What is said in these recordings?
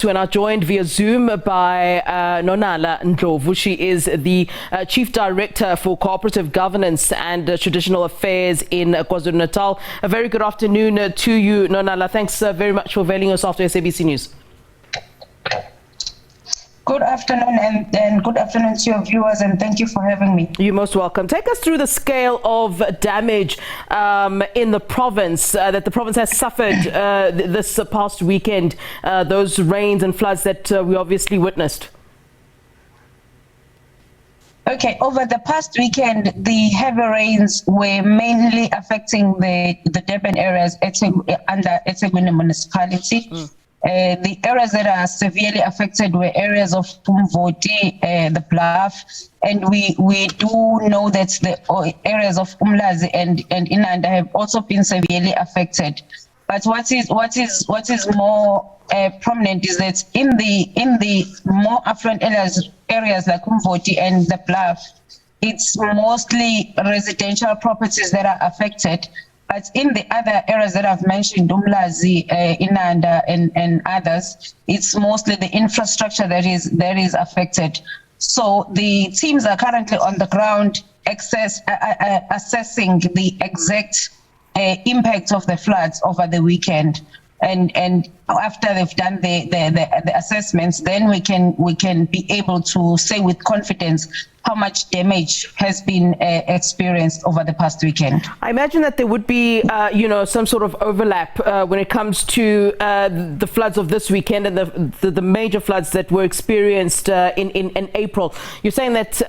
We're now joined via Zoom by Nonala Ndlovu. She is the Chief Director for Cooperative Governance and Traditional Affairs in KwaZulu-Natal. A very good afternoon to you, Nonala. Thanks very much for availing yourself to SABC News. Good afternoon, and good afternoon to your viewers, and thank you for having me. You're most welcome. Take us through the scale of damage in the province that the province has suffered this past weekend, those rains and floods that we obviously witnessed. Okay, over the past weekend, the heavy rains were mainly affecting the Durban areas under eThekwini municipality. The areas that are severely affected were areas of uMdloti, the Bluff, and we do know that the areas of uMlazi and Inanda have also been severely affected. But what is more prominent is that in the more affluent areas like uMdloti and the Bluff, it's mostly residential properties that are affected. But in the other areas that I've mentioned, uMlazi, Inanda, and others, it's mostly the infrastructure that is affected. So the teams are currently on the ground assessing the exact impact of the floods over the weekend. And after they've done the assessments, then we can be able to say with confidence how much damage has been experienced over the past weekend. I imagine that there would be, some sort of overlap when it comes to the floods of this weekend and the major floods that were experienced in April. You're saying that,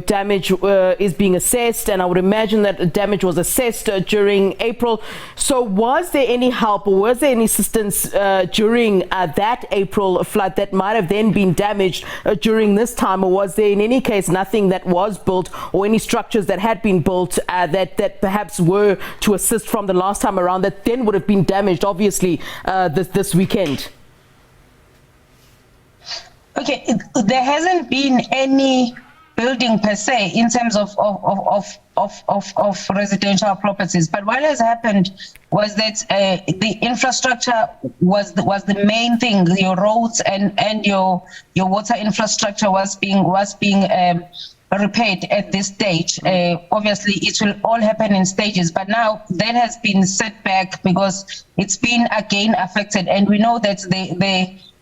damage is being assessed, and I would imagine that damage was assessed during April. So was there any help or was there any assistance during that April flood that might have then been damaged during this time, or was there in any case nothing that was built or any structures that had been built that perhaps were to assist from the last time around that then would have been damaged, obviously, this weekend? Okay, there hasn't been any building per se in terms of residential properties, but what has happened was that the infrastructure was the main thing. Your roads and your water infrastructure was being repaired at this stage. Obviously, it will all happen in stages, but now that has been set back because it's been again affected, and we know that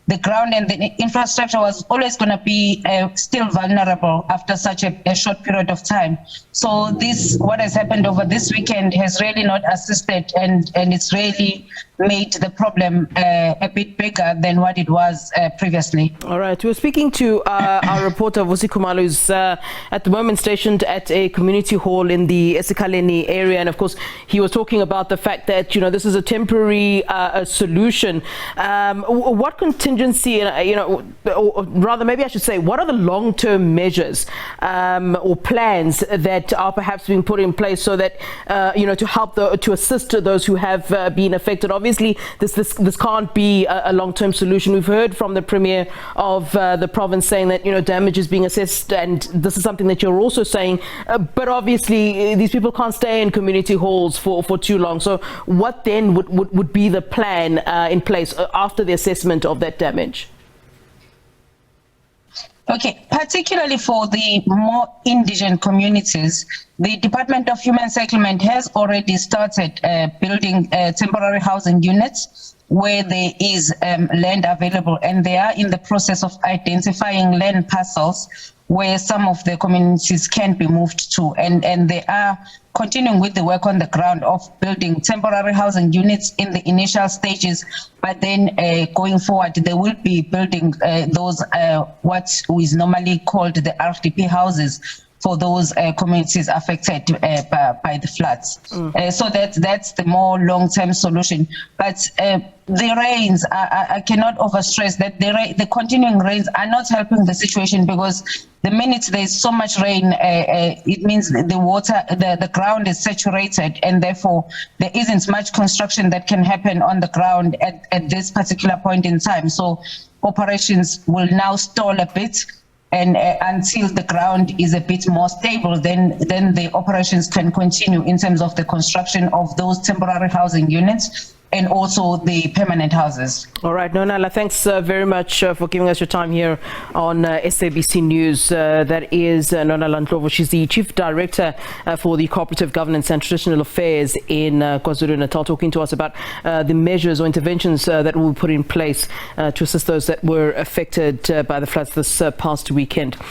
the ground and the infrastructure was always going to be still vulnerable after such a short period of time. So what has happened over this weekend has really not assisted, and it's really made the problem a bit bigger than what it was previously. All right. We're speaking to our reporter, Vusi Kumalo, who's at the moment stationed at a community hall in the eSekaleni area. And of course, he was talking about the fact that, this is a temporary solution. What contingency, or rather, maybe I should say, what are the long-term measures or plans that are perhaps being put in place so that, to help to assist those who have been affected? Obviously, this can't be a long-term solution. We've heard from the Premier of the province saying that, damage is being assessed, and this is something that you're also saying. But obviously, these people can't stay in community halls for too long. So what then would be the plan in place after the assessment of that damage? Okay, particularly for the more indigent communities, the Department of Human Settlement has already started building temporary housing units where there is land available, and they are in the process of identifying land parcels where some of the communities can be moved to, and they are continuing with the work on the ground of building temporary housing units in the initial stages, but then going forward they will be building those what is normally called the RDP houses for those communities affected by the floods. So that's the more long-term solution. But the rains, I cannot overstress that the continuing rains are not helping the situation, because the minute there's so much rain, it means the water, the ground is saturated, and therefore there isn't much construction that can happen on the ground at this particular point in time. So operations will now stall a bit, and until the ground is a bit more stable, then the operations can continue in terms of the construction of those temporary housing units. and also the permanent houses. All right, Nonala, thanks very much for giving us your time here on SABC News. That is Nonala Ndlovu. She's the Chief Director for the Cooperative Governance and Traditional Affairs in KwaZulu-Natal, talking to us about the measures or interventions that will be put in place to assist those that were affected by the floods this past weekend.